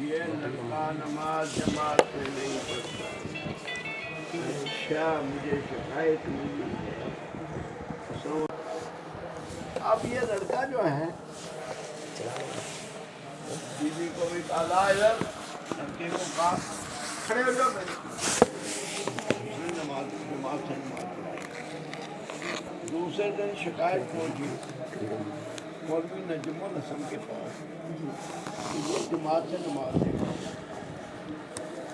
یہ لڑکا نماز جماعت میں نہیں پڑھتا. اچھا مجھے شکایت ہوئی ہے. اب یہ لڑکا جو ہے بیوی کو بھی کہا ادھر، لڑکے کو کہا کھڑے ہو جاؤ، نماز جماعت سے نماز پڑھائی. دوسرے دن شکایت پہنچی مولوی نجم الحسن کے پاس، یہ جماعت سے نماز نہیں پڑھتا.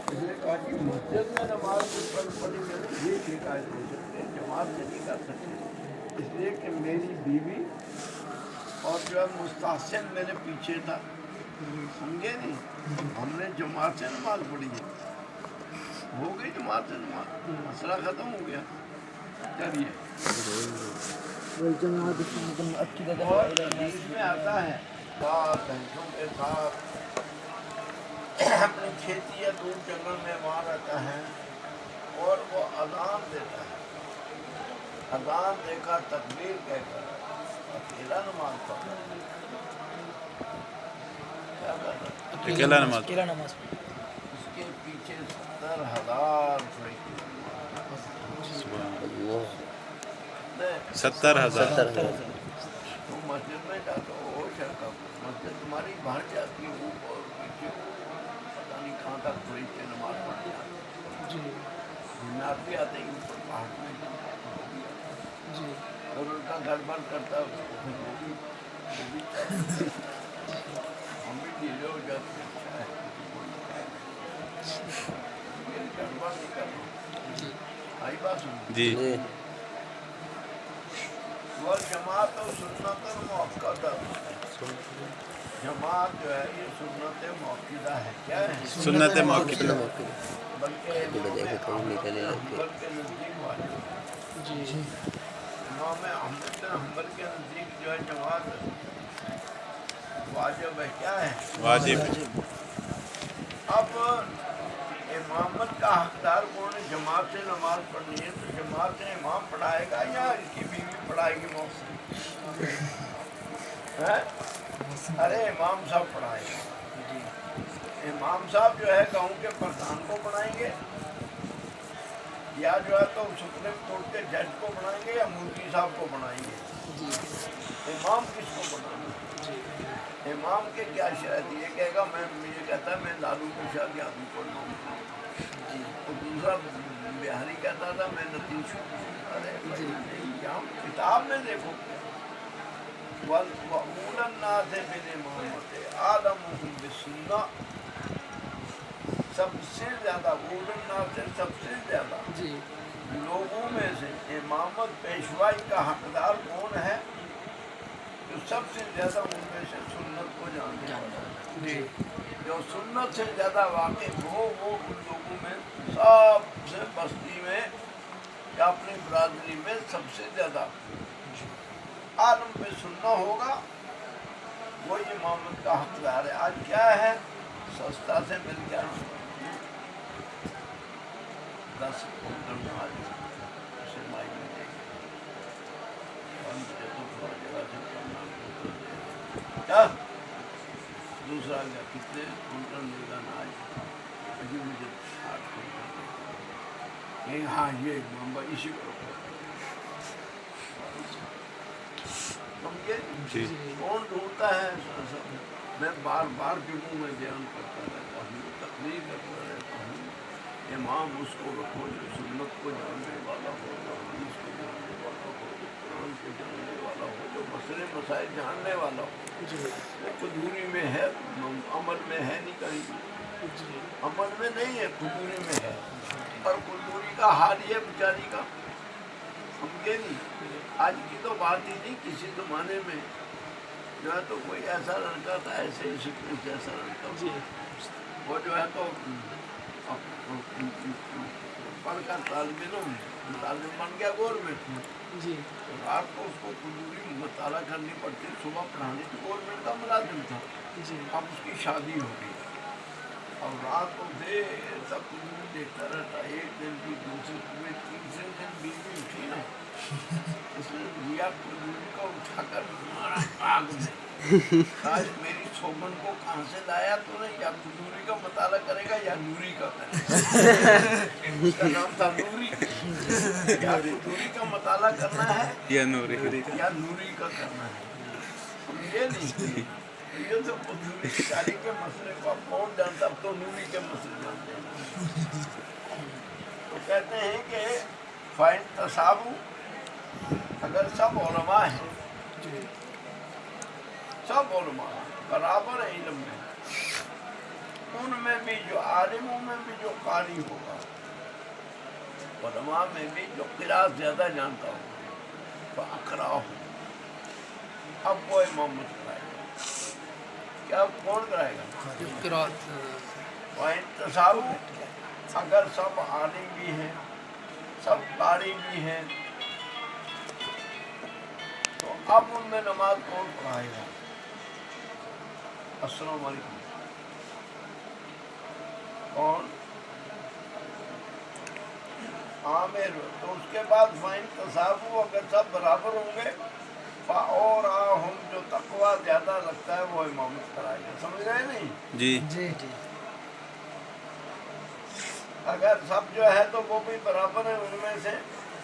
اس نے کہا کہ مسجد میں نماز پڑھی میں نے یہ شکایت ہو سکتی ہے، جماعت سے نہیں کر سکتے، اس لیے کہ میری بیوی اور جو ہے مستحسن میرے پیچھے تھا. سمجھے نہیں، ہم نے جماعت سے نماز پڑھی ہے، ہو گئی جماعت سے نماز، مسئلہ ختم ہو گیا. چلیے اور حدیث میں آتا ہے بعض بھینسوں کے ساتھ اپنی کھیتی یا دور جنگل میں وہاں رہتا ہے اور وہ اذان دیتا ہے، اذان دے کر تکبیر کہہ کر اکیلا نماز پڑھتا ہے. کیا کرتا ہے؟ اکیلا نماز. اس کے پیچھے 70,000 فرشتے. 70,000. تو مسجد میں جاتا ہو شرکا، مسجد تمہاری بھر جاتی ہے، اوپر پیچھے پتہ نہیں کہاں تک فرشتے نماز پڑھنے آتے. جنات بھی آتے ہیں اوپر پہاڑ میں، اور ان کا گھر بند کرتا ہے اس کو، پھر وہ بھی ہم بھی ڈھیلے ہو جاتے ہیں. اچھا ہے گھر بند نہیں کرنا. آئی بات سن جی. والجماعت و سنت مؤکدہ، جماعت جو ہے یہ سنت مؤکدہ ہے. کیا ہے؟ سنت موقع. بلکہ امام احمد بن حنبل کے نزدیک واجب ہے. امام احمد بن حنبل کے نزدیک جو ہے جماعت واجب ہے. کیا ہے؟ واجب. اب امامت کا حقدار کون ہے؟ جماعت سے نماز پڑھنی ہے تو جماعت سے امام پڑھائے گا یا اس کی بیوی پڑھائے گی محسن؟ ارے امام صاحب پڑھائے گا. امام صاحب جو ہے گاؤں کے پردھان کو پڑھائیں گے یا جو ہے تو سپریم کورٹ کے جج کو پڑھائیں گے یا مفتی صاحب کو پڑھائیں گے؟ امام کس کو پڑھائیں گے؟ امام کے کیا شرط؟ یہ کہے گا میں یہ کہتا ہے میں لالو پرساد یادو کو نام پڑھاؤں گا، اور دوسرا بہاری کہتا تھا میں نتیش کو. ارے یہاں کتاب میں دیکھو وَأُولَى النَّاسِ بِالْإِمَامَةِ أَعْلَمُهُمْ بِالسُّنَّةِ، سب سے زیادہ اولى الناس سے سب سے زیادہ لوگوں میں سے امامت پیشوائی کا حقدار کون ہے؟ جو سب سے زیادہ ان میں سے سنت کو جاننے والا ہے. جو سنت سے زیادہ واقف ہو وہ ان لوگوں میں سب سے بستی میں یا اپنی برادری میں سب سے زیادہ عالم پہ سننا ہوگا، وہی امامت کا حقدار ہے. آج کیا ہے؟ سستا سے مل گیا 10 کنٹل آج اسے مائی میں دے گا، اور مجھے تو تھوڑا جگہ سے کرنا کیا. دوسرا گیا کتنے کنٹل مل گا نا آج؟ ابھی مجھے 8 کنٹل دے گا. ہاں یہ ممبئی اسی کو جی. کون ڈھونڈتا ہے؟ میں بار بار جمعوں میں بیان کرتا رہتا ہوں، تقریر کرتا رہتا ہوں. امام اس کو رکھو جو سنت کو جاننے والا ہو، جو حدیث کو جاننے والا ہو، جو قرآن کو جاننے والا ہو، جو مسئلے مسائل جاننے والا ہو. وہ قدوری میں ہے، عمل میں ہے نہیں کہیں بھی. عمل میں نہیں ہے، قدوری میں ہے. اور قدوری کا حال یہ بیچاری کا سمجھے نہیں. آج کی تو بات ہی نہیں، کسی زمانے میں جو ہے تو کوئی ایسا لڑکا تھا، ایسے ہی شکل جیسا لڑکا، وہ جو ہے تو پڑھ کر طالب علم ملازم بن گیا گورنمنٹ میں. رات کو اس کو قدوری مطالعہ کرنی پڑتی، صبح پڑھانی تو گورنمنٹ کا ملازم تھا. اب اس کی شادی ہو گئی اور رات کو دیر تک قدوری دیکھتا رہتا. ایک دن بھی، دوسرے دن، تیسرے دن بیوی اٹھی نا اس نے دیا قدوری کو اٹھا کر مارا آگ میں. آج میری سوگن کو کہاں سے لایا تو نے؟ یا قدوری کا مطالعہ کرے گا یا نوری کا کرے گا. اس کا نام تھا نوری. یا قدوری کا مطالعہ کرنا ہے یا نوری یا نوری کا کرنا ہے. یہ نہیں یہ تو قدوری شاعری کے مسئلے کو اب کون جانتا، اب تو نوری کے مسئلے جانتے ہیں. تو کہتے ہیں کہ فائن تصابو، اگر سب علماء ہیں، سب علماء برابر علم میں، ان میں بھی جو عالموں میں بھی جو قاری ہوگا، علماء میں بھی جو قرات زیادہ جانتا ہوگا، تو اقرا ہو، اب وہ امامت کرائے گا. کیا کون کرائے گا؟ وَإِن تصاوب، اگر سب عالم بھی ہیں، سب قاری بھی ہیں، تو اب ان میں نماز کون پڑھائے گا؟ السلام علیکم. کون؟ عامر. تو اس کے بعد فائن تصاوب، اگر سب برابر ہوں گے، اور ہم جو تقویٰ زیادہ لگتا ہے وہ امامت کرائے گا. سمجھ رہے نہیں؟ جی اگر سب جو ہے تو وہ بھی برابر ہے، ان میں سے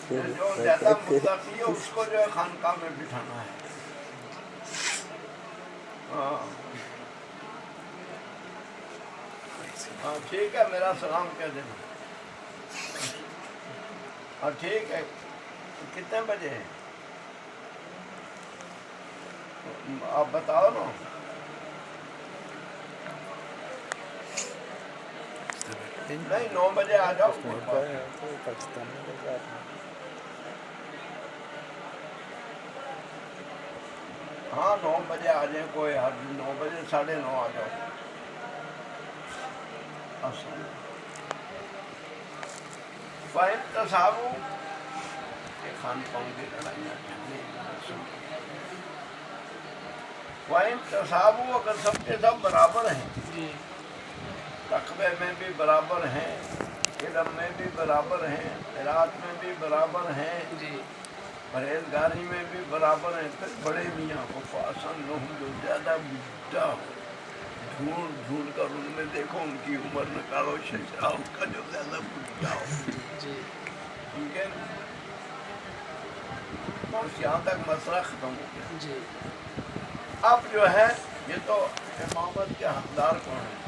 جو زیادہ متقی ہے اس کو جو ہے خانقاہ میں بٹھانا ہے. ہاں ٹھیک ہے، میرا سلام کہہ دینا. ہاں ٹھیک ہے. کتنے بجے ہیں آپ بتاؤ نا. نہیں 9 بجے آ جاؤ. ہاں 9 بجے آ جائیں، کوئی حرج نہیں. 9 بجے 9:30 آ جاؤ. فائن تصابو، یہ خان پاؤں کی لڑائیاں جھگڑے. فائن تصابو، اگر سب کے سب برابر ہیں، تقوی میں بھی برابر ہیں، علم میں بھی برابر ہیں، قرات میں بھی برابر ہیں، پرہیزگاری میں بھی برابر ہیں، پھر بڑے میاں کو فاسن لوگ جو زیادہ بڈھا ہو، ڈھونڈ ڈھونڈ کر ان میں دیکھو، ان کی عمر نکالو، شجاع کا جو زیادہ بڈھا ہو. ٹھیک ہے، بس یہاں تک مسئلہ ختم ہو گیا. اب جو ہے یہ تو امامت کے حقدار کون ہیں.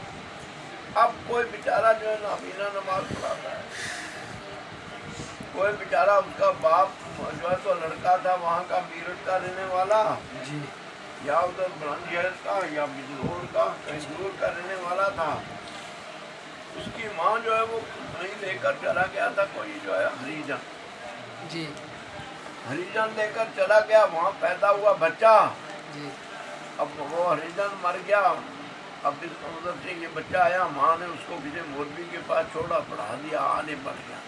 اب کوئی بیچارہ جو ہے نابینا نماز پڑھاتا ہے، کوئی بیچارہ اس کا باپ جو ہے تو لڑکا تھا وہاں کا میرٹھ کا رہنے والا، یا ادھر برانڈیہر کا یا بجنور کا کہیں دور کا رہنے والا تھا. اس کی ماں جو ہے وہ کہیں لے کر چلا گیا تھا، کوئی جو ہے ہریجن لے کر چلا گیا، وہاں پیدا ہوا بچہ. اب وہ ہریجن مر گیا، اب اس ادھر سے یہ بچہ آیا، ماں نے اس کو کسی مولوی کے پاس چھوڑا، پڑھا دیا، آنے بڑھ گیا.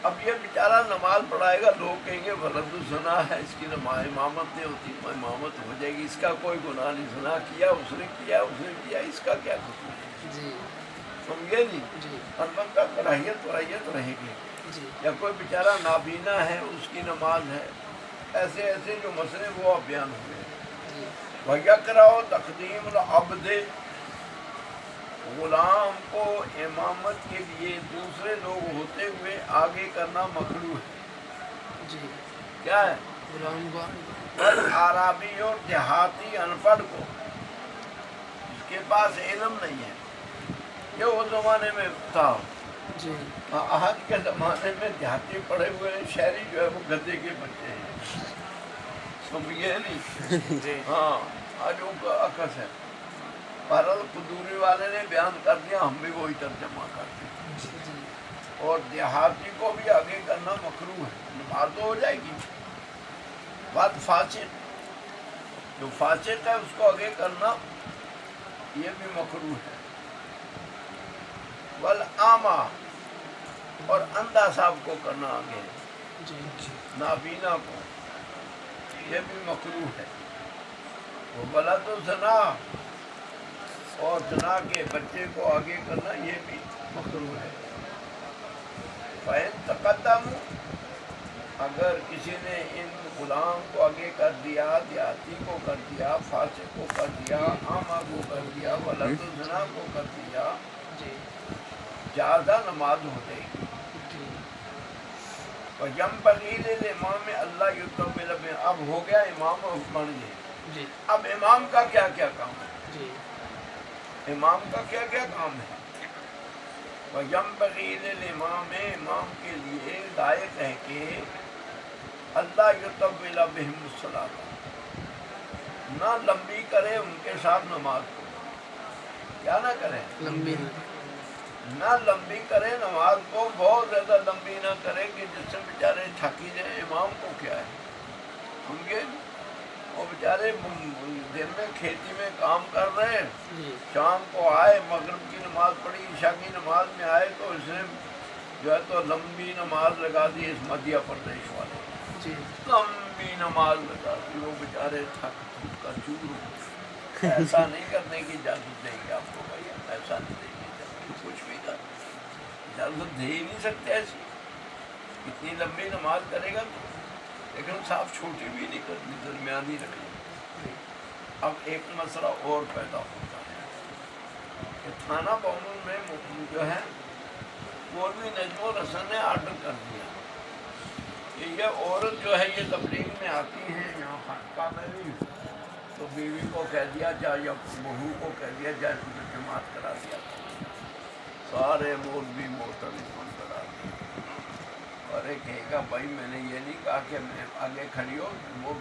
اب یہ بیچارہ نماز پڑھائے گا، لوگ کہیں گے ولد الزنا ہے، اس کی امامت نہیں ہوتی. امامت ہو جائے گی، اس کا کوئی گناہ نہیں، زنا کیا اس نے کیا، اس کا کیا قصور ہے. سمجھے نہیں؟ البتہ کراہیت رہے گی. یا کوئی بیچارہ نابینا ہے، اس کی نماز ہے، ایسے ایسے جو مسئلے وہ اب بیان ہوئے. وَيَقْرَأُ تَقْدِيمُ الْعَبْدِ، غلام کو امامت کے لیے دوسرے لوگ ہوتے ہوئے آگے کرنا مکروہ ہے. کیا ہے؟ عربی اور دیہاتی ان پڑھ کو، اس کے پاس علم نہیں ہے، یہ اس زمانے میں تھا. آج کے زمانے میں دیہاتی پڑھے ہوئے شہری جو ہے وہ گدے کے بچے ہیں. سمجھے نہیں؟ ہاں آج ان کا عکس ہے. بہرحال قدوری والے نے بیان کر دیا، ہم بھی وہی ترجمہ کرتے ہیں. اور دیہاتی کو بھی آگے کرنا مکروہ ہے. نماز تو ہو جائے گی، بات فاسق، جو فاسق ہے اس کو آگے کرنا یہ بھی مکروہ ہے. والعامہ، اور اندھا صاحب کو کرنا آگے، نابینا کو، یہ بھی مکروہ ہے. وہ ولد الزنا، اور زنا کے بچے کو آگے کرنا یہ بھی مکروہ ہے. فَإِن تَقَدَّمُوا، اگر کسی نے ان غلام کو آگے کر دیا، دیہاتی کو کر دیا، فاسق کو کر دیا، عامہ کو کر دیا، ولد الزنا کو کر دیا، زیادہ نماز ہو جائے گی۔ وَيَنبَغِي لِلْإِمَامِ أَلَّا يُطَوِّلَ بِهِ، اب ہو گیا امام بن گئے، اب امام کا کیا کیا کام ہے؟ امام کا کیا کیا کام ہے؟ وَيَنبَغِي لِلْإِمَامِ، امام کے لیے لائق ہے کہ اللہ یطول بہم الصلاۃ، نہ لمبی کرے ان کے ساتھ نماز کو، کیا نہ کرے، لمبی نہ لمبی کرے نماز کو، بہت زیادہ لمبی نہ کرے کہ جس سے بیچارے تھکی جائیں۔ امام کو کیا ہے، سمجھے، وہ بیچارے دن میں کھیتی میں کام کر رہے ہیں، شام کو آئے، مغرب کی نماز پڑھی، عشاء کی نماز میں آئے تو اس نے جو ہے تو لمبی نماز لگا دی، اس مدھیہ پردیش والے لمبی نماز لگا دی، وہ بیچارے تھک کا چور ہو گئے۔ ایسا نہیں کرنے کی اجازت دیں گے آپ کو بھائی، ایسا نہیں دیں گے اجازت، کچھ بھی کر اجازت دے ہی نہیں سکتے ایسی، اتنی لمبی نماز کرے گا تو، لیکن صاحب چھوٹی بھی نہیں کرنی، درمیانی رکھنی۔ اب ایک مسئلہ اور پیدا ہوتا ہے کہ تھانہ بامن میں جو ہے مولوی نجم الحسن نے آرڈر کر دیا کہ یہ عورت جو ہے یہ تبلیغ میں آتی ہیں یہاں خانقاہ میں بھی، تو بیوی کو کہہ دیا جائے یا بہو کو کہہ دیا جائے تو جماعت کرا دیا، سارے مولوی معترض کرا دیا، اور ایک کہے گا بھائی میں نے یہ نہیں کہا کہ میں آگے کھڑی ہو، وہ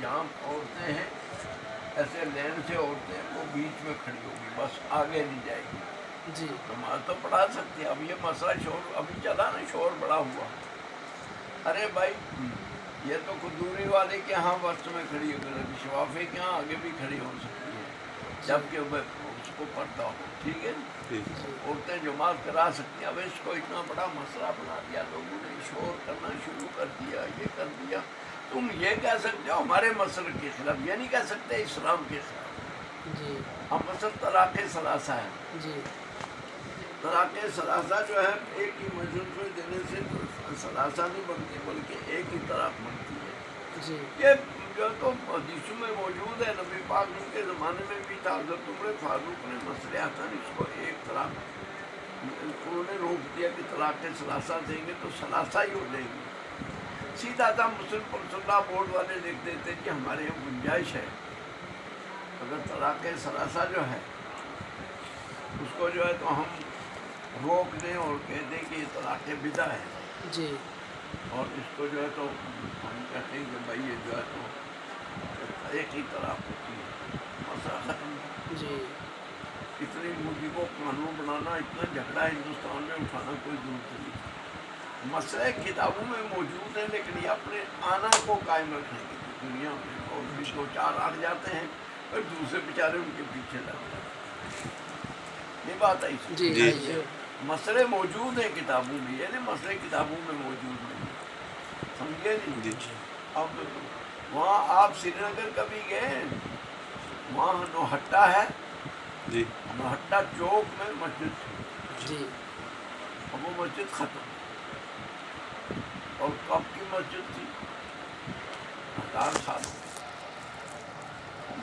جہاں عورتیں ہیں ایسے لین سے عورتیں وہ بیچ میں کھڑی ہوگی، بس آگے نہیں جائے گی، نماز تو پڑھا سکتے ہیں۔ اب یہ مسئلہ شور ابھی چلا نا، شور بڑا ہوا، ارے بھائی یہ تو قدوری والے کے ہاں وسط میں کھڑی ہو گئی، شوافی کے ہاں آگے بھی کھڑی ہو سکتی ہے جبکہ وہ اس کو پڑھتا ہو، ٹھیک ہے، عورتیں جماعت کرا سکتی ہیں۔ اب اس کو اتنا بڑا مسئلہ بنا دیا، لوگوں نے شور کرنا شروع کر دیا، یہ کر دیا، تم یہ کہہ سکتے ہو ہمارے مسئلے کے خلاف، یہ نہیں کہہ سکتے اسلام کے خلاف۔ ہم مثلا طلاق ثلاثہ ہے، طلاق ثلاثہ جو ہے ایک ہی مجلس میں دینے سے ثلاثہ نہیں بنتی بلکہ ایک ہی طلاق بنتی ہے۔ یہ جو تو حدیثوں میں موجود ہے، نبی پاک کے زمانے میں بھی تھا، حضرت عمر فاروق نے مسئلہ حسن اس کو ایک طلاق انہوں نے روک دیا کہ طلاق ثلاثہ دیں گے تو ثلاثہ ہی ہو جائیں گے، سیدھا تھا مسلم پرسنہ بورڈ والے لکھ دیتے کہ ہمارے یہاں گنجائش ہے، اگر طلاق ثلاثہ جو ہے اس کو جو ہے تو ہم روک دیں اور کہہ دیں کہ یہ طلاق بدعہ ہے، اور اس کو جو ہے تو ہم کہتے ہیں کہ بھائی یہ جو ہے تو ایک ہی طلاق ہوتی ہے، مسئلہ ختم۔ اتنی مودی کو قانون بنانا، اتنا جھگڑا ہندوستان میں اٹھانا کوئی ضرورت نہیں تھی، مسئلے کتابوں میں موجود ہیں، لیکن یہ اپنے آنا کو قائم رکھنے کی دنیا میں، اور بھی دو چار آ جاتے ہیں اور دوسرے بیچارے ان کے پیچھے لگ جاتے ہیں، یہ بات ہے۔ مسئلے موجود ہیں کتابوں میں، یہ نہیں مسئلے کتابوں میں موجود نہیں، سمجھے نہیں۔ اب وہاں آپ سری نگر کبھی گئے، وہاں نوہٹا ہے، نوہٹا چوک میں مسجد تھی، اب وہ مسجد ختم، اور کب کی مسجد تھی، 1000 سال ہو گئے،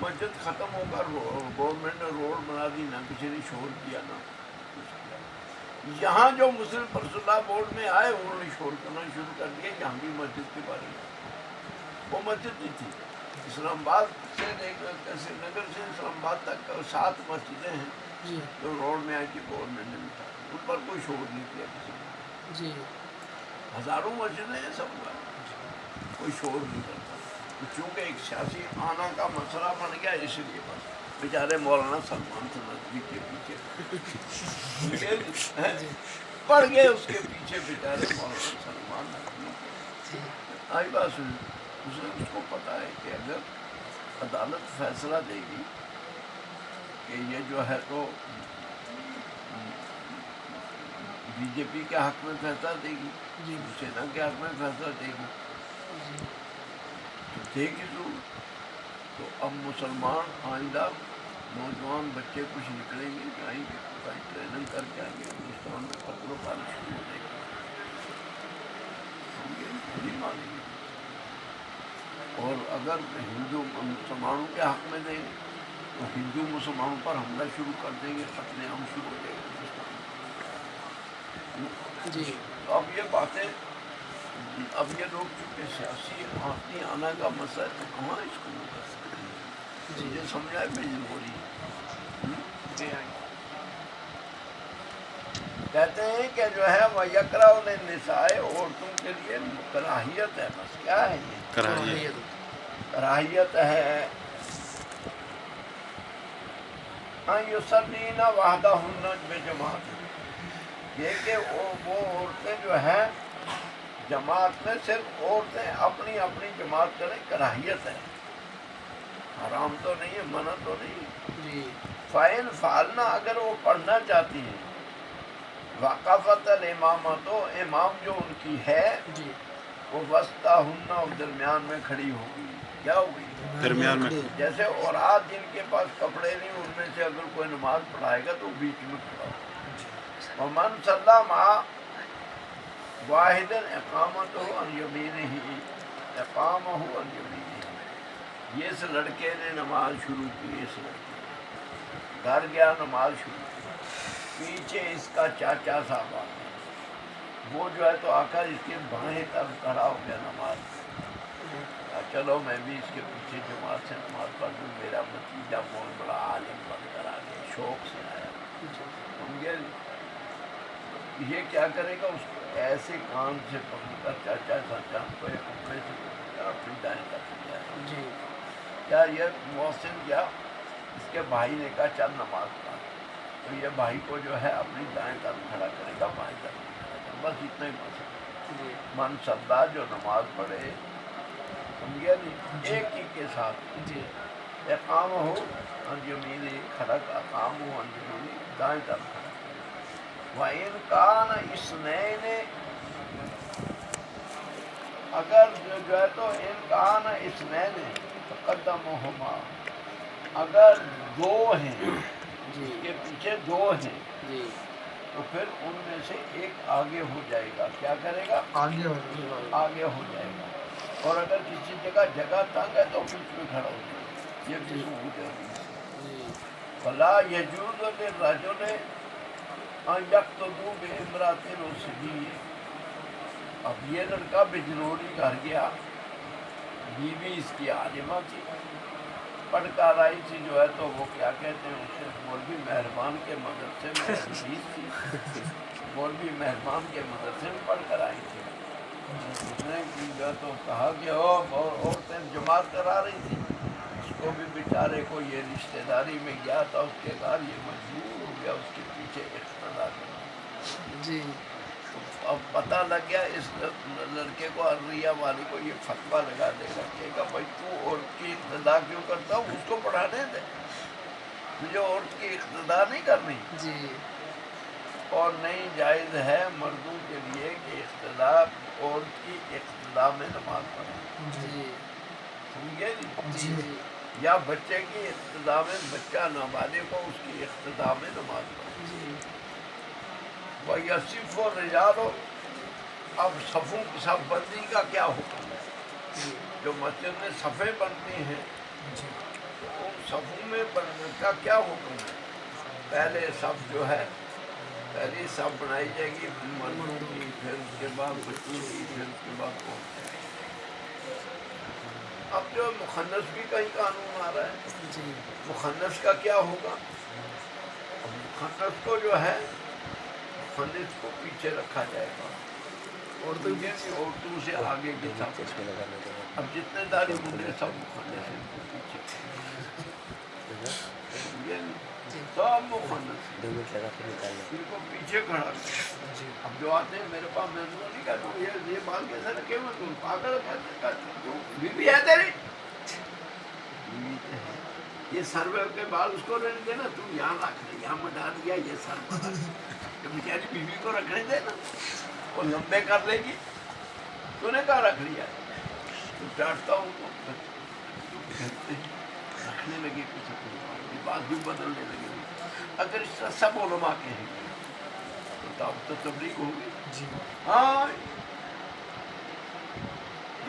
مسجد ختم ہو کر گورنمنٹ نے روڈ بنا دی، نہ کسی نے شور کیا نہ کچھ کیا۔ یہاں جو مسلم پرسنہ بورڈ میں آئے انہوں نے شور کرنا شروع کر دیا یہاں بھی مسجد کے بارے میں، وہ مسجد نہیں تھی۔ اسلام آباد سے سری نگر سے اسلام آباد تک 7 مسجدیں ہیں جو روڈ میں آئی تھی، گورنمنٹ نے مٹا دی، ان پر کوئی شور نہیں کیا کسی نے، ہزاروں مسجدیں ہیں، سب کوئی شور نہیں کرتا، چونکہ ایک سیاسی آنا کا مسئلہ بن گیا، اس لیے بس بیچارے مولانا سلمان سندھی کے پیچھے پڑ گئے، اس کے پیچھے بیچارے مولانا سلمان ندوی آئی بات اس کو پتا ہے کہ اگر عدالت فیصلہ دے گی کہ یہ جو ہے تو بی جے پی کے حق میں فیصلہ دے گی، سینا کے حق میں فیصلہ دے گی، تو دے گی ضرور۔ تو اب مسلمان آئندہ نوجوان بچے کچھ نکلیں گے، جائیں گے، ٹریننگ کر کے آئیں گے، ہندوستان میں قتل و غارت شروع ہو جائے گی۔ نہیں مانیں گے. اور اگر ہندو مسلمانوں کے حق میں دیں گے تو ہندو مسلمانوں پر حملہ شروع کر دیں گے, قتل عام شروع ہو جائے گا ہندوستان میں. جی تو اب یہ باتیں, اب یہ لوگ چونکہ سیاسی آتی آنا کا مسئلہ ہے تو کہاں اس کو وہ کر سکتے ہیں. مجھے سمجھا ہے مجبوری. جی کہتے ہیں کہ جو ہے وہ یکرہ النساء, عورتوں کے لیے کراہیت ہے. بس کیا ہے یہ کراہیت ہے. یصلین وحدہن بجماعت, یہ کہ وہ عورتیں جو ہے جماعت میں, صرف عورتیں اپنی اپنی جماعت کریں, کراہیت ہے, حرام تو نہیں ہے, منع تو نہیں ہے. جی فَإِنْ فعلنا, اگر وہ پڑھنا چاہتی ہیں, وقفت الامامہ, تو امام جو ان کی ہے جی وہ وسطہن, درمیان میں کھڑی ہوگی. کیا ہوگی؟ درمیان میں. جیسے عورات جن کے پاس کپڑے نہیں, ان میں سے اگر کوئی نماز پڑھائے گا تو بیچ میں کھڑا ہوگا. ومن صلی مع واحد اقامتہ عن یمینہ, اقامہ عن یمینہ, یہ اس لڑکے نے نماز شروع کی, اس لڑکے گھر گیا نماز شروع کی, پیچھے اس کا چاچا صاحب آ گیا, وہ جو ہے تو آ کر اس کے بائیں طرف کھڑا ہو گیا نماز. چلو میں بھی اس کے پیچھے جماعت سے نماز پڑھ لوں, میرا بھتیجا بہت بڑا عالم بن کر آ گیا, شوق سے آیا. سمجھے؟ یہ کیا کرے گا, اس کو ایسے کان سے پکڑ کر چاچا کو ایک کپڑے سے پکڑ کر اپنی دائیں طرف لے جائے. جی کیا یہ محسن کیا, اس کے بھائی نے کہا چل نماز پڑھ, تو یہ بھائی کو جو ہے اپنی دائیں طرف کھڑا کرے گا, بائیں طرف نہیں کھڑا کرے گا. بس اتنا ہی مسئلہ. من صلی, جو نماز پڑھے, سمجھے نہیں, ایک ہی کے ساتھ. جی اقام ہو عن یمینہ, کھڑا اقام ہو عن یمینہ, دائیں طرف کھڑا. وَإِنْ كَانَ اثْنَيْنِ, اگر جو ہے تو ان کان اثنین تقدمہما, اگر دو ہیں, اس کے پیچھے دو ہیں, جی تو پھر ان میں سے ایک آگے ہو جائے گا. کیا کرے گا؟ آگے ہو آگے ہو جائے گا. اور اگر کسی جگہ تنگ ہے تو بیچ میں کھڑا ہو جائے گا. یہ بھی ثبوت ہے حدیث سے. فَلَا يَجُوزُ لِلرَّجُلِ أَنْ يَقْتَدُوا بِامْرَأَةٍ صِبِيٍّ, اب یہ لڑکا بجنوری گھر گیا, بیوی اس کی عالمہ تھی, پڑھ کر آئی تھی, جو ہے تو وہ کیا کہتے ہیں اسے, مولوی مہربان کے مدرسے میں حدیث تھی, مولوی مہربان کے مدرسے میں پڑھ کر آئی تھی. اس نے جو ہے تو کہا کہ عورتیں جماعت کرا رہی تھی, اس کو بھی بیچارے کو یہ رشتہ داری میں گیا تھا اس کے گھر, یہ مجبور ہو گیا اس کے پیچھے اقتدا کرنا. جی اب پتہ لگ گیا اس لڑکے کو, عرریہ والی کو, یہ فتویٰ لگا دے گا, کہے گا بھائی تو عورت کی اقتدا کیوں کرتا ہوں, اس کو پڑھانے دے, مجھے عورت کی اقتدا نہیں کرنی. جی اور نہیں جائز ہے مردوں کے لیے کہ اقتدا, عورت کی اقتدا میں نماز پڑھیں. جی سمجھے نہیں؟ جی یا بچے کی اقتدا میں, بچہ نابالغ کو اس کی اقتدا میں نماز پڑھیں. جی وَيَصِفُ الرِّجَالُ, اب صفوں کی صف بندی کا کیا حکم ہے؟ جو مسجد میں صفیں بنتی ہیں, تو ان صفوں میں بننے کا کیا حکم ہے؟ پہلے صف جو ہے, پہلی صف بنائی جائے گی مردوں کی, پھر اس کے بعد بچوں کی, پھر اس کے بعد عورتوں کی. اب جو مخنث بھی کئی قانون آ رہا ہے, مخنث کا کیا ہوگا؟ مخنث کو جو ہے, مخنث کو پیچھے رکھا جائے گا, عورتوں سے آگے کی صف. اب جتنے داڑھی منڈے سب مخنث ہیں, پیچھے سب مخنث, ان کو پیچھے کھڑا کر. اب جو آتے ہیں میرے پاس, میں نہیں کہتا ہوں یہ بال کیسے رکھے ہوئے, تم پاگل بیوی ہے تیری, بیوی ہے, یہ سر کے بال اس کو رہنے دینا, تم یہاں رکھ دے, یہاں مٹا دیا, یہ سر بڑا, تو بیچاری بیوی کو رکھنے دینا, وہ لمبے کر لے گی. تو نے کہا رکھ لیا, تو ڈانٹتا ہوں تو رکھنے لگے, کچھ بات بھی بدلنے لگے. اگر اس طرح سب علماء کہیں گے تو تبلیغ ہوگی. ہاں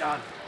4।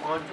5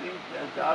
3, 4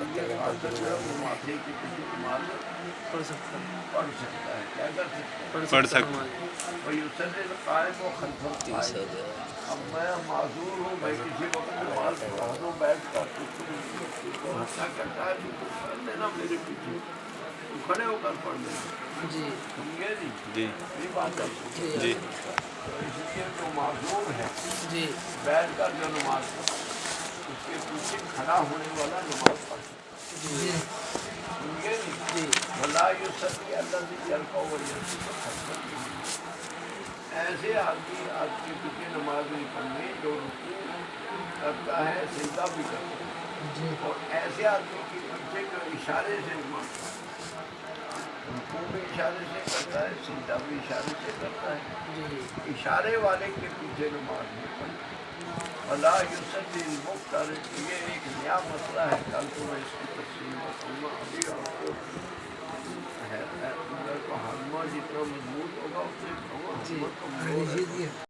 بندے کا حاصل جو ہے وہ ماتھے کی کسی نماز پڑھ سکتا ہے پڑھ سکتا ہے، کیا کر سکتا ہے؟ پڑھ سکتا نماز۔ وہی یصلی القائم و خلف القائم۔ اب میں معذور ہوں، میں کسی وقت نماز پڑھا دوں بیٹھ کر تو تم حصہ کرتا ہے تو پڑھ لینا میرے پیچھے، تو کھڑے ہو کر پڑھ لینا، جی سمجھے جی؟ جی یہ بات ہے۔ جی تو اس لیے جو معذور ہے جی بیٹھ کر جو نماز پڑھتا ہے اس کے پیچھے کھڑا ہونے والا نماز پڑھ سکتا جی ہے، سمجھے جی؟ جی ولا یصلی الذی یرکع ویسجد خلف الامام۔ ایسے آدمی آپ کے پیچھے نماز نہیں پڑھنی جو رکوع کرتا ہے سجدہ بھی کرتا ہے، اور ایسے آدمی کے پیچھے جو اشارے سے نماز پڑھتا ہے، رکوع بھی اشارے سے کرتا ہے سجدہ بھی اشارے سے کرتا ہے، جی اشارے والے کے پیچھے نماز نہیں پڑھنی۔ ولا یصلی المفترض، یہ ایک نیا مسئلہ ہے، کل تو میں اس کی تفصیل بتاؤں گا، ابھی آپ کو ہے مگر تو ہرما جتنا مضبوط ہوگا اتنے جی کمزور ہے۔